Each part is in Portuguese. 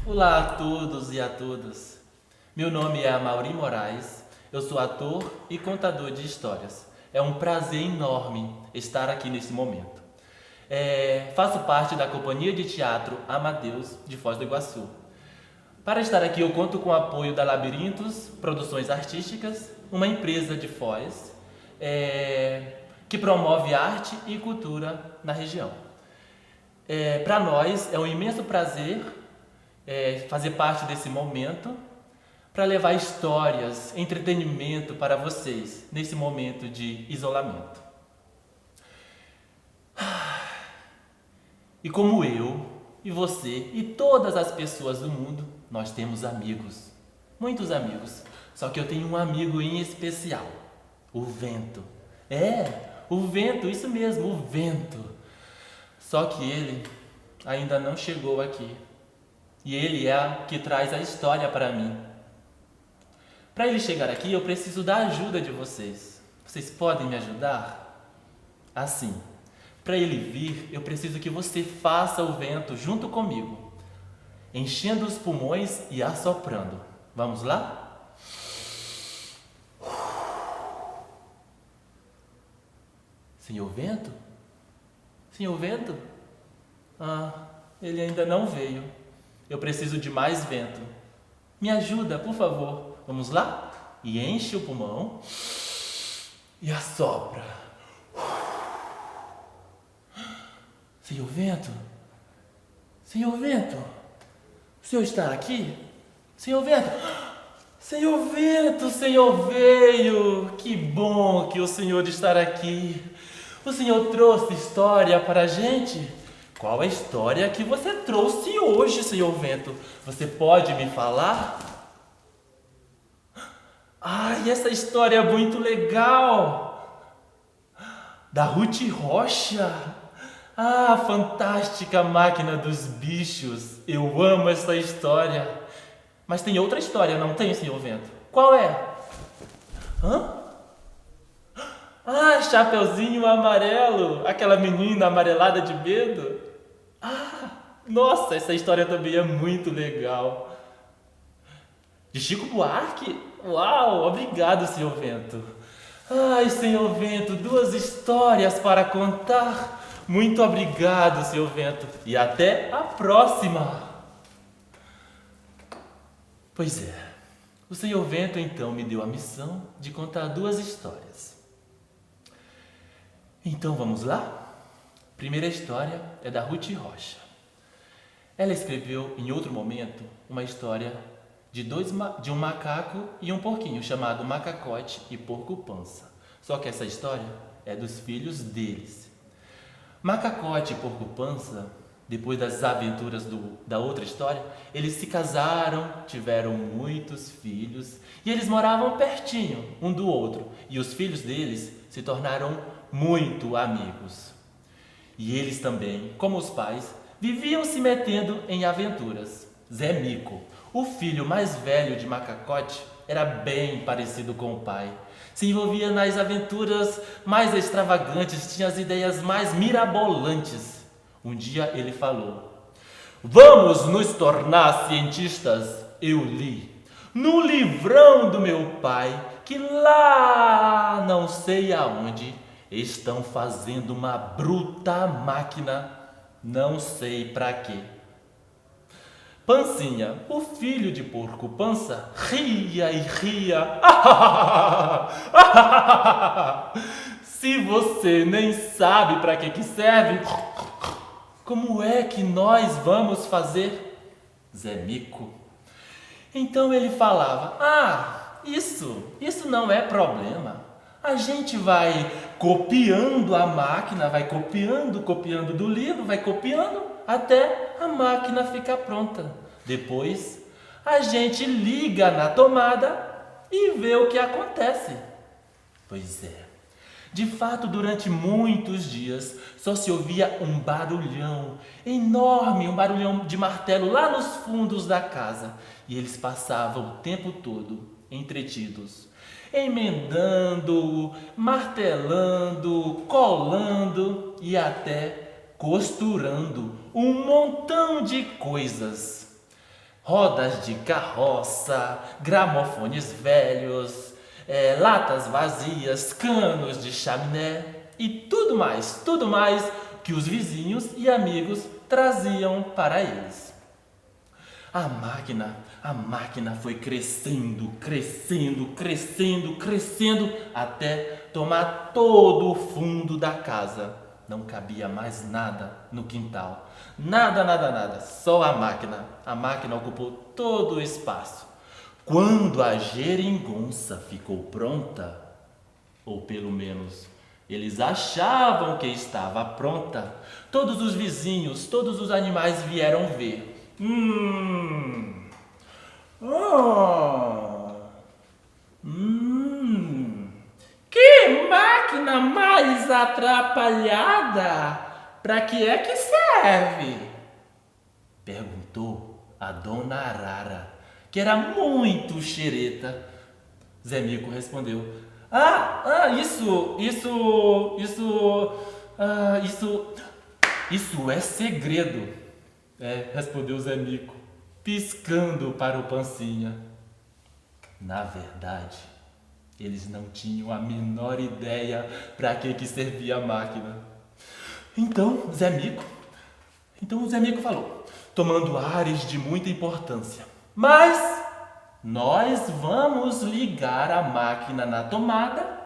Olá a todos e a todas. Meu nome é Amaury Moraes, eu sou ator e contador de histórias. É um prazer enorme estar aqui nesse momento. Faço parte da Companhia de Teatro Amadeus de Foz do Iguaçu. Para estar aqui eu conto com o apoio da Labirintos Produções Artísticas, uma empresa de Foz que promove arte e cultura na região. Para nós é um imenso prazer fazer parte desse momento para levar histórias, entretenimento para vocês nesse momento de isolamento. E como eu, e você, e todas as pessoas do mundo, nós temos amigos, muitos amigos. Só que eu tenho um amigo em especial, o vento. O vento, isso mesmo, o vento. Só que ele ainda não chegou aqui. E ele é que traz a história para mim. Para ele chegar aqui, eu preciso da ajuda de vocês. Vocês podem me ajudar? Assim, para ele vir, eu preciso que você faça o vento junto comigo, enchendo os pulmões e assoprando. Vamos lá? Senhor Vento? Senhor Vento? Ele ainda não veio. Eu preciso de mais vento. Me ajuda, por favor. Vamos lá? E enche o pulmão e assopra. Senhor Vento? Senhor Vento? O senhor está aqui? Senhor Vento? Senhor Vento, o senhor veio! Que bom que o senhor está aqui. O senhor trouxe história para a gente? Qual a história que você trouxe hoje, Senhor Vento? Você pode me falar? Essa história é muito legal! Da Ruth Rocha! Fantástica máquina dos bichos! Eu amo essa história! Mas tem outra história, não tem, Senhor Vento? Qual é? Chapeuzinho Amarelo! Aquela menina amarelada de medo! Nossa, essa história também é muito legal. De Chico Buarque? Uau, obrigado, Senhor Vento. Senhor Vento, 2 histórias para contar. Muito obrigado, Senhor Vento. E até a próxima. Pois é, o Senhor Vento então me deu a missão de contar 2 histórias. Então vamos lá? Primeira história é da Ruth Rocha. Ela escreveu em outro momento uma história de um macaco e um porquinho chamado Macacote e Porco Pança. Só que essa história é dos filhos deles. Macacote e Porco Pança, depois das aventuras da outra história, eles se casaram, tiveram muitos filhos e eles moravam pertinho um do outro. E os filhos deles se tornaram muito amigos. E eles também, como os pais, viviam se metendo em aventuras. Zé Mico, o filho mais velho de Macacote, era bem parecido com o pai. Se envolvia nas aventuras mais extravagantes, tinha as ideias mais mirabolantes. Um dia ele falou: "Vamos nos tornar cientistas." Eu li no livrão do meu pai que lá não sei aonde estão fazendo uma bruta máquina, não sei para quê. Pancinha, o filho de Porco Pança, ria e ria. Se você nem sabe para que serve, como é que nós vamos fazer? Zé Mico. Então ele falava: isso não é problema. A gente vai copiando a máquina, vai copiando do livro, vai copiando até a máquina ficar pronta. Depois, a gente liga na tomada e vê o que acontece. Pois é. De fato, durante muitos dias, só se ouvia um barulhão enorme, um barulhão de martelo lá nos fundos da casa. E eles passavam o tempo todo entretidos, emendando, martelando, colando e até costurando um montão de coisas. Rodas de carroça, gramofones velhos, latas vazias, canos de chaminé e tudo mais que os vizinhos e amigos traziam para eles. A máquina foi crescendo até tomar todo o fundo da casa. Não cabia mais nada no quintal. Nada. Só a máquina. A máquina ocupou todo o espaço. Quando a geringonça ficou pronta, ou pelo menos eles achavam que estava pronta, todos os vizinhos, todos os animais vieram ver. Que máquina mais atrapalhada! Para que é que serve? Perguntou a dona Arara, que era muito xereta. Zé Mico respondeu: isso é segredo. Respondeu Zé Mico, piscando para o Pancinha. Na verdade, eles não tinham a menor ideia para que servia a máquina. Então o Zé Mico falou, tomando ares de muita importância: mas nós vamos ligar a máquina na tomada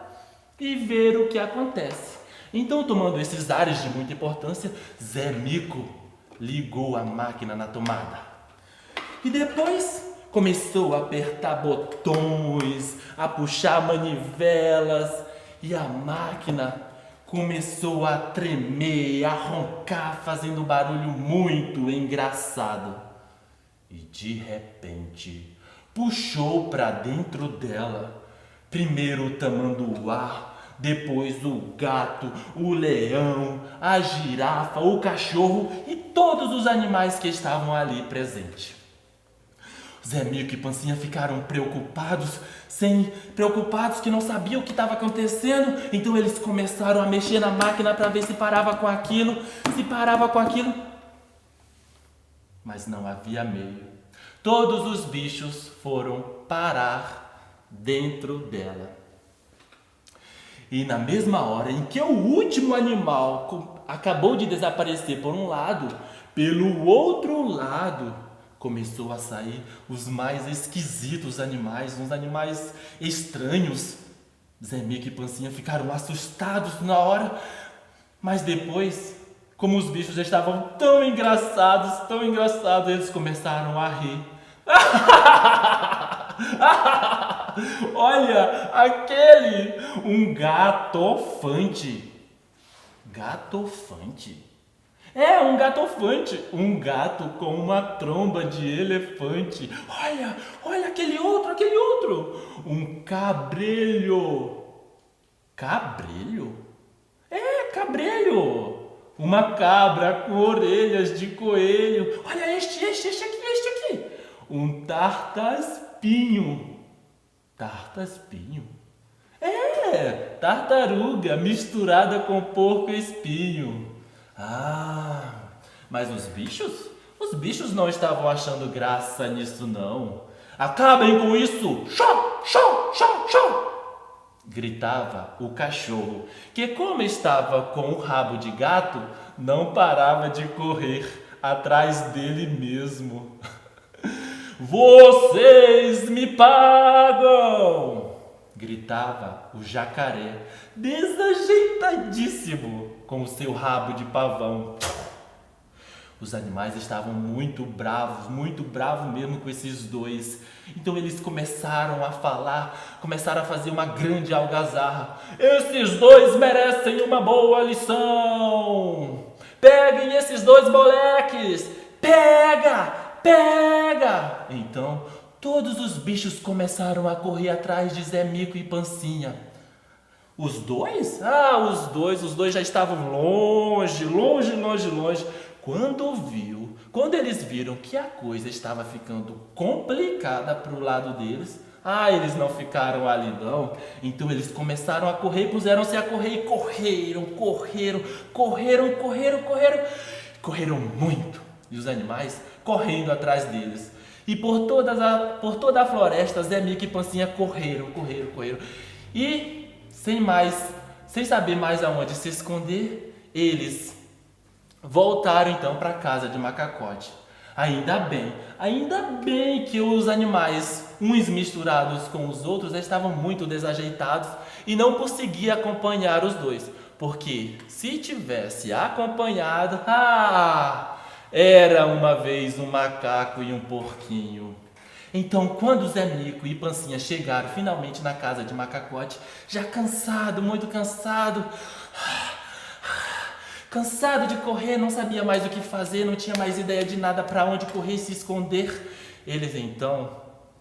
e ver o que acontece. Então, tomando esses ares de muita importância, Zé Mico ligou a máquina na tomada. E depois começou a apertar botões, a puxar manivelas, e a máquina começou a tremer, a roncar, fazendo um barulho muito engraçado. E de repente puxou para dentro dela primeiro o tamanduá, depois o gato, o leão, a girafa, o cachorro e todos os animais que estavam ali presentes. Zé Mico e Pancinha ficaram preocupados que não sabiam o que estava acontecendo. Então eles começaram a mexer na máquina para ver se parava com aquilo, mas não havia meio. Todos os bichos foram parar dentro dela. E na mesma hora em que o último animal acabou de desaparecer por um lado, pelo outro lado começou a sair os mais esquisitos animais, uns animais estranhos. Zé Mico e Pancinha ficaram assustados na hora, mas depois, como os bichos estavam tão engraçados, eles começaram a rir. Olha, um gatofante. Gatofante? Um gatofante. Um gato com uma tromba de elefante. Olha aquele outro. Um cabrelho. Cabrelho? Cabrelho. Uma cabra com orelhas de coelho. Olha este aqui. Um tartaspinho. Tartaspinho? Tartaruga misturada com porco-espinho. Mas os bichos? Os bichos não estavam achando graça nisso, não. Acabem com isso! Xó! Gritava o cachorro, que como estava com o rabo de gato, não parava de correr atrás dele mesmo. Vocês me pagam! Gritava o jacaré, desajeitadíssimo com o seu rabo de pavão. Os animais estavam muito bravos mesmo com esses dois. Então eles começaram a falar, começaram a fazer uma grande algazarra. Esses dois merecem uma boa lição! Peguem esses dois moleques! Pega! Então, todos os bichos começaram a correr atrás de Zé Mico e Pancinha. Os dois? Os dois já estavam longe. Quando eles viram que a coisa estava ficando complicada para o lado deles, Eles não ficaram ali não. Então eles começaram a correr, puseram-se a correr e correram muito. E os animais correndo atrás deles. E por toda a floresta, Zé Mico e Pancinha correram. E sem saber mais aonde se esconder, eles voltaram então para a casa de Macacote. Ainda bem que os animais, uns misturados com os outros, estavam muito desajeitados e não conseguia acompanhar os dois. Porque se tivesse acompanhado, era uma vez um macaco e um porquinho. Então, quando Zé Mico e Pancinha chegaram finalmente na casa de Macacote, já cansado, muito cansado de correr, não sabia mais o que fazer, não tinha mais ideia de nada, para onde correr e se esconder,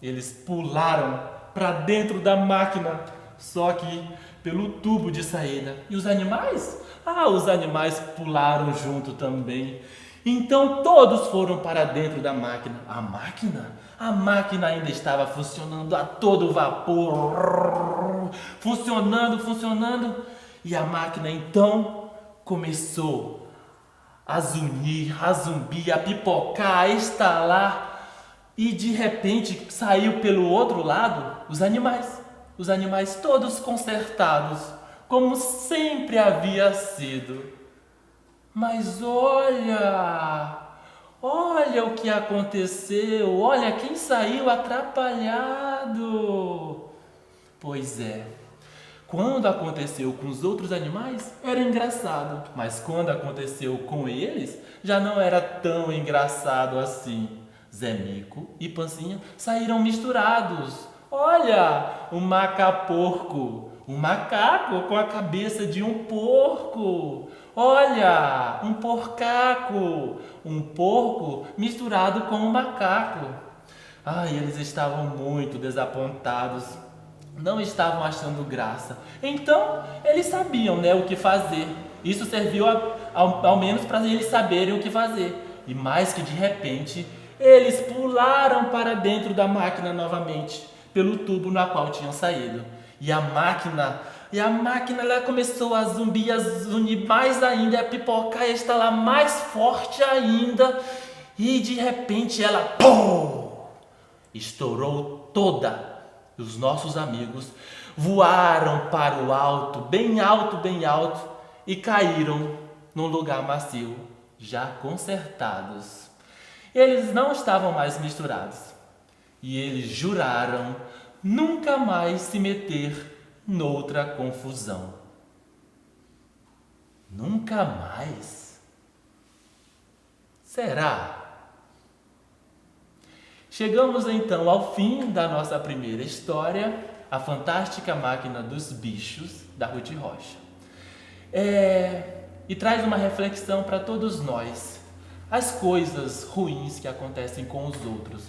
eles pularam para dentro da máquina, só que pelo tubo de saída. E os animais? Os animais pularam junto também. Então todos foram para dentro da máquina. A máquina ainda estava funcionando a todo vapor. Funcionando. E a máquina então começou a zunir, a zumbir, a pipocar, a estalar. E de repente saiu pelo outro lado os animais todos consertados, como sempre havia sido. Mas olha o que aconteceu, olha quem saiu atrapalhado. Pois é, quando aconteceu com os outros animais era engraçado, mas quando aconteceu com eles já não era tão engraçado assim. Zé Mico e Pancinha saíram misturados. Olha, um macaporco, um macaco com a cabeça de um porco. Olha, um porcaco, um porco misturado com um macaco. Eles estavam muito desapontados, não estavam achando graça. Então, eles sabiam, o que fazer. Isso serviu ao menos para eles saberem o que fazer. E mais que de repente, eles pularam para dentro da máquina novamente, pelo tubo na qual tinham saído. E a máquina ela começou a zumbi, a zunir mais ainda, a pipocar, a estalar mais forte ainda. E de repente ela estourou toda. Os nossos amigos voaram para o alto, bem alto, e caíram num lugar macio, já consertados. Eles não estavam mais misturados. E eles juraram nunca mais se meter noutra confusão. Nunca mais? Será? Chegamos então ao fim da nossa primeira história, A Fantástica Máquina dos Bichos, da Ruth Rocha. E traz uma reflexão para todos nós. As coisas ruins que acontecem com os outros.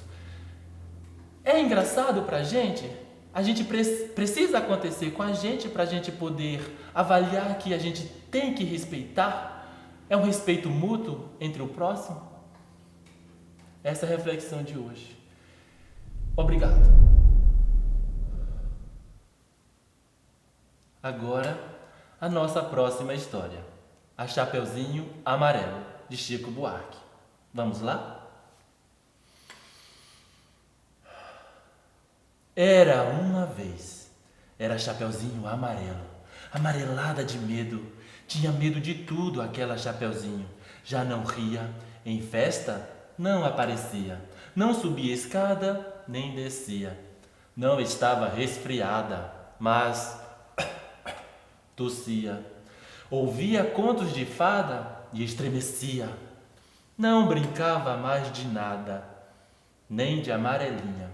É engraçado para a gente? A gente precisa acontecer com a gente para a gente poder avaliar que a gente tem que respeitar? É um respeito mútuo entre o próximo? Essa é a reflexão de hoje. Obrigado. Agora, a nossa próxima história. A Chapeuzinho Amarelo, de Chico Buarque. Vamos lá? Era uma vez. Era Chapeuzinho Amarelo, amarelada de medo. Tinha medo de tudo aquela Chapeuzinho. Já não ria, em festa não aparecia. Não subia escada, nem descia. Não estava resfriada, mas tossia. Ouvia contos de fada e estremecia. Não brincava mais de nada, nem de amarelinha.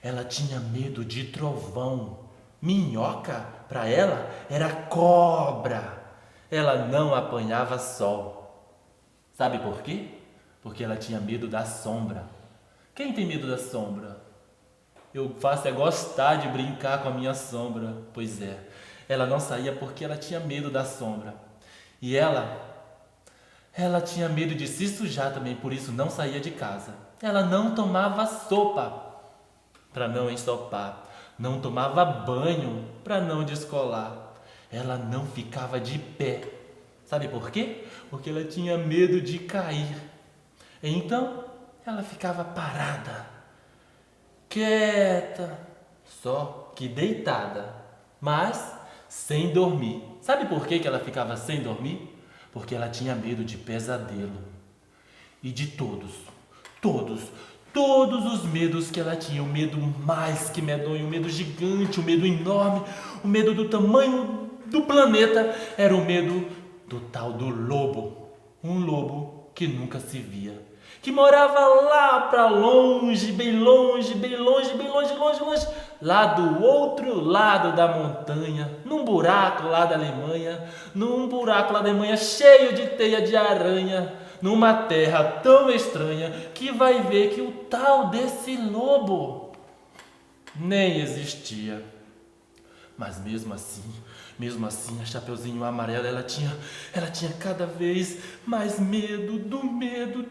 Ela tinha medo de trovão. Minhoca, para ela, era cobra. Ela não apanhava sol. Sabe por quê? Porque ela tinha medo da sombra. Quem tem medo da sombra? Eu faço gostar de brincar com a minha sombra. Pois é, ela não saía porque ela tinha medo da sombra. E ela tinha medo de se sujar também, por isso não saía de casa. Ela não tomava sopa. para não ensopar, não tomava banho para não descolar. Ela não ficava de pé. Sabe por quê? Porque ela tinha medo de cair. Então, ela ficava parada, quieta, só que deitada, mas sem dormir. Sabe por que ela ficava sem dormir? Porque ela tinha medo de pesadelo. E de todos os medos que ela tinha, o medo mais que medonho, o medo gigante, o medo enorme, o medo do tamanho do planeta, era o medo do tal do lobo. Um lobo que nunca se via, que morava lá para longe, bem longe, bem longe, bem longe, longe, longe, lá do outro lado da montanha, num buraco lá da Alemanha, cheio de teia de aranha, numa terra tão estranha que vai ver que o tal desse lobo nem existia. Mas mesmo assim, a Chapeuzinho Amarelo, ela tinha cada vez mais medo do medo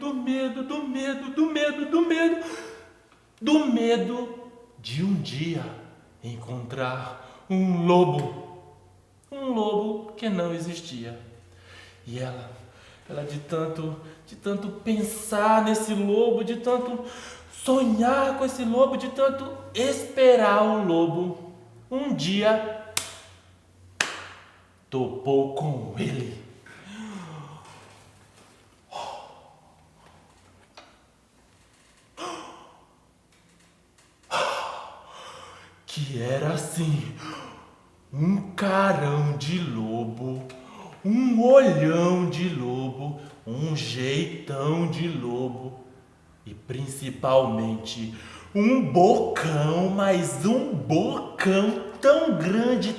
de um dia encontrar um lobo que não existia. E ela de tanto pensar nesse lobo, de tanto sonhar com esse lobo, de tanto esperar o lobo, um dia topou com ele. Que era assim, um carão de lobo, um olhão de lobo, um jeitão de lobo e principalmente um bocão, mas um bocão tão grande,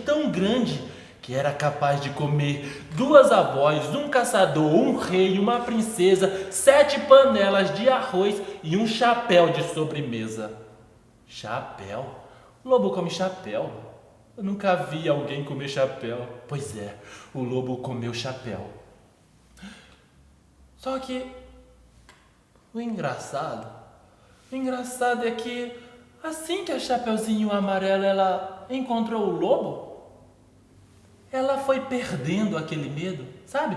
que era capaz de comer 2 avós, um caçador, um rei, uma princesa, 7 panelas de arroz e um chapéu de sobremesa. Chapéu? O lobo come chapéu? Eu nunca vi alguém comer chapéu. Pois é, o lobo comeu chapéu. Só que o engraçado é que assim que a Chapeuzinho Amarelo ela encontrou o lobo, ela foi perdendo aquele medo, sabe?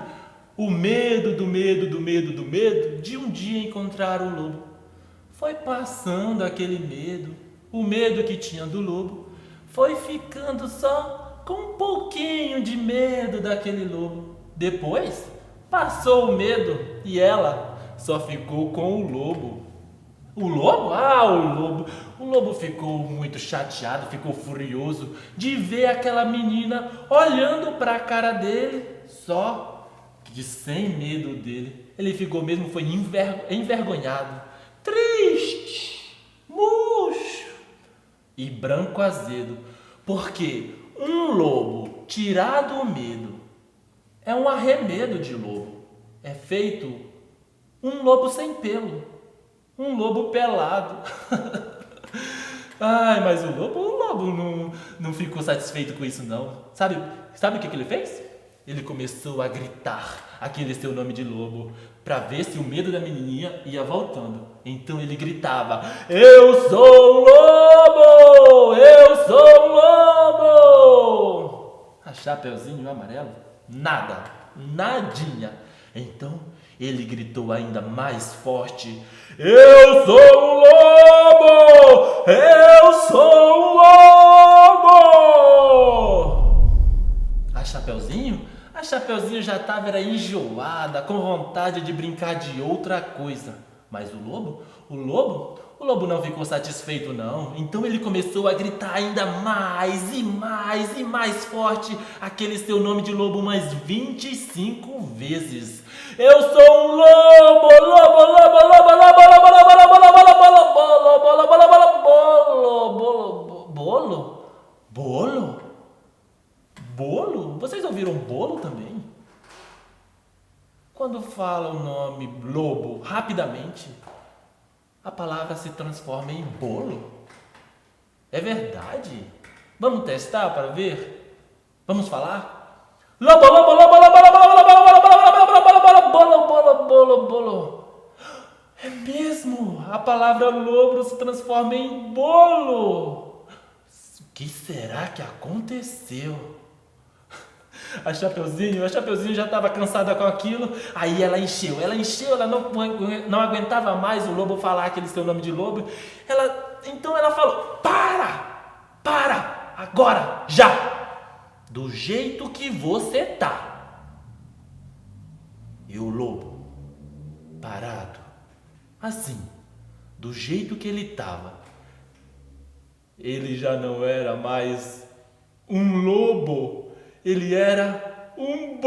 O medo de um dia encontrar o lobo. Foi passando aquele medo, o medo que tinha do lobo, foi ficando só com um pouquinho de medo daquele lobo. Depois, passou o medo e ela só ficou com o lobo. O lobo? O lobo ficou muito chateado, ficou furioso de ver aquela menina olhando para a cara dele, só que sem medo dele. Ele ficou mesmo, foi envergonhado, triste, murcho e branco azedo, porque um lobo tirado o medo é um arremedo de lobo, é feito um lobo sem pelo. Um lobo pelado. Ai, mas o lobo não ficou satisfeito com isso não. Sabe o que ele fez? Ele começou a gritar aquele seu nome de lobo, para ver se o medo da menininha ia voltando. Então ele gritava: Eu sou um lobo! Eu sou um lobo! A Chapeuzinho Amarelo? Nada, nadinha. Então ele gritou ainda mais forte: Eu sou um lobo! Eu sou um lobo! A Chapeuzinho já estava enjoada, com vontade de brincar de outra coisa. Mas o lobo não ficou satisfeito não. Então ele começou a gritar ainda mais e mais forte aquele seu nome de lobo umas 25 vezes. Eu sou um lobo, lobo, lobo, lobo, lobo, lobo, lobo, lobo, lobo, lobo, lobo, bolo? Bolo? Bolo? Vocês ouviram bolo também? Quando fala o nome lobo rapidamente, a palavra se transforma em bolo. É verdade? Vamos testar para ver? Vamos falar? Lobo, lobo, lobo, lobo, lobo, lobo, lobo, lobo, lobo, lobo, lobo, bolo, bolo, bolo. É mesmo! A palavra lobo se transforma em bolo! O que será que aconteceu? A Chapeuzinho já estava cansada com aquilo, aí ela encheu, ela não aguentava mais o lobo falar aquele seu nome de lobo. Então ela falou: para, agora, já, do jeito que você tá. E o lobo, parado, assim, do jeito que ele estava, ele já não era mais um lobo. Ele era um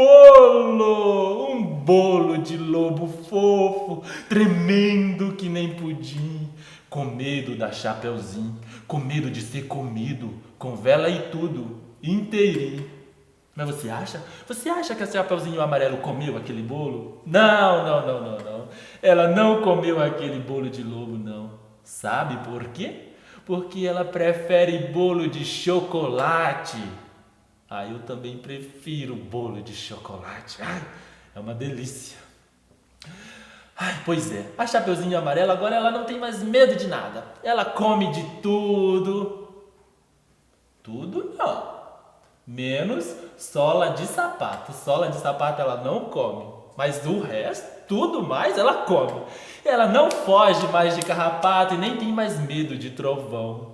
bolo de lobo fofo, tremendo que nem pudim, com medo da Chapeuzinho, com medo de ser comido, com vela e tudo, inteirinho. Mas você acha que a Chapeuzinho Amarelo comeu aquele bolo? Não. Ela não comeu aquele bolo de lobo, não. Sabe por quê? Porque ela prefere bolo de chocolate. Eu também prefiro bolo de chocolate. É uma delícia. Pois é, a Chapeuzinho Amarela agora ela não tem mais medo de nada. Ela come de tudo. Tudo não. Menos sola de sapato. Sola de sapato ela não come. Mas o resto, tudo mais ela come. Ela não foge mais de carrapato e nem tem mais medo de trovão.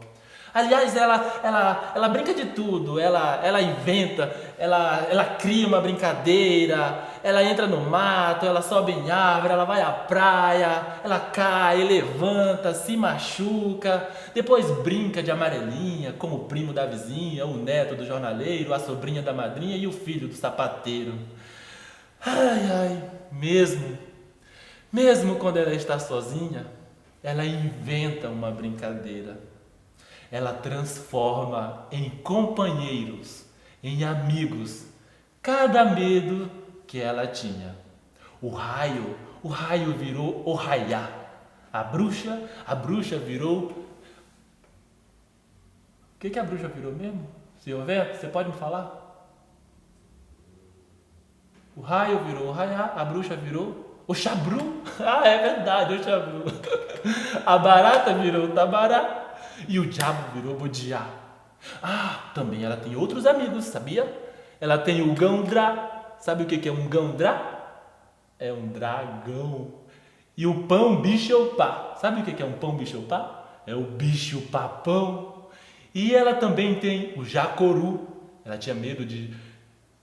Aliás, ela brinca de tudo, ela inventa, ela cria uma brincadeira, ela entra no mato, ela sobe em árvore, ela vai à praia, ela cai, levanta, se machuca, depois brinca de amarelinha, como o primo da vizinha, o neto do jornaleiro, a sobrinha da madrinha e o filho do sapateiro. Mesmo quando ela está sozinha, ela inventa uma brincadeira. Ela transforma em companheiros, em amigos, cada medo que ela tinha. O raio virou Ohayá. A bruxa virou... O que a bruxa virou mesmo? Senhor Vento, você pode me falar? O raio virou Ohayá, a bruxa virou Oxabru. É verdade, Oxabru. A barata virou Tabará. E o diabo virou Bodiá. Também ela tem outros amigos, sabia? Ela tem o Gandrá. Sabe o que é um Gandrá? É um dragão. E o pão bicho-pá. Sabe o que é um pão bicho-pá? É o bicho-papão. E ela também tem o Jacoru. Ela tinha medo de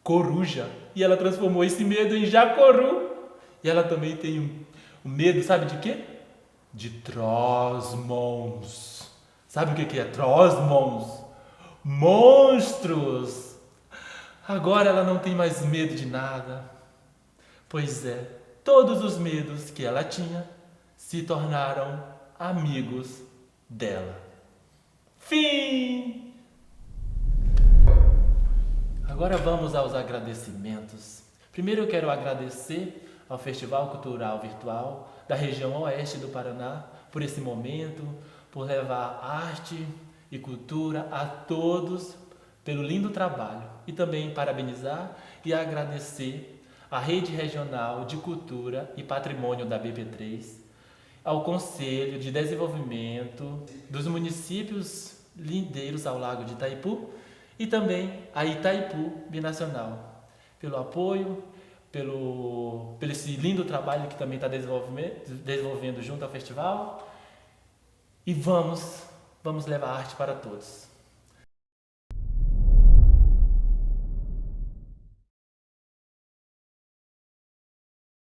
coruja. E ela transformou esse medo em Jacoru. E ela também tem o medo, sabe de quê? De Trosmons. Sabe o que é Trosmons? Monstros! Agora ela não tem mais medo de nada. Pois é, todos os medos que ela tinha se tornaram amigos dela. Fim! Agora vamos aos agradecimentos. Primeiro eu quero agradecer ao Festival Cultural Virtual da região oeste do Paraná por esse momento, por levar arte e cultura a todos pelo lindo trabalho. E também parabenizar e agradecer à Rede Regional de Cultura e Patrimônio da BP3, ao Conselho de Desenvolvimento dos municípios lindeiros ao Lago de Itaipu e também a Itaipu Binacional, pelo apoio, pelo esse lindo trabalho que também está desenvolvendo junto ao festival. E vamos levar arte para todos.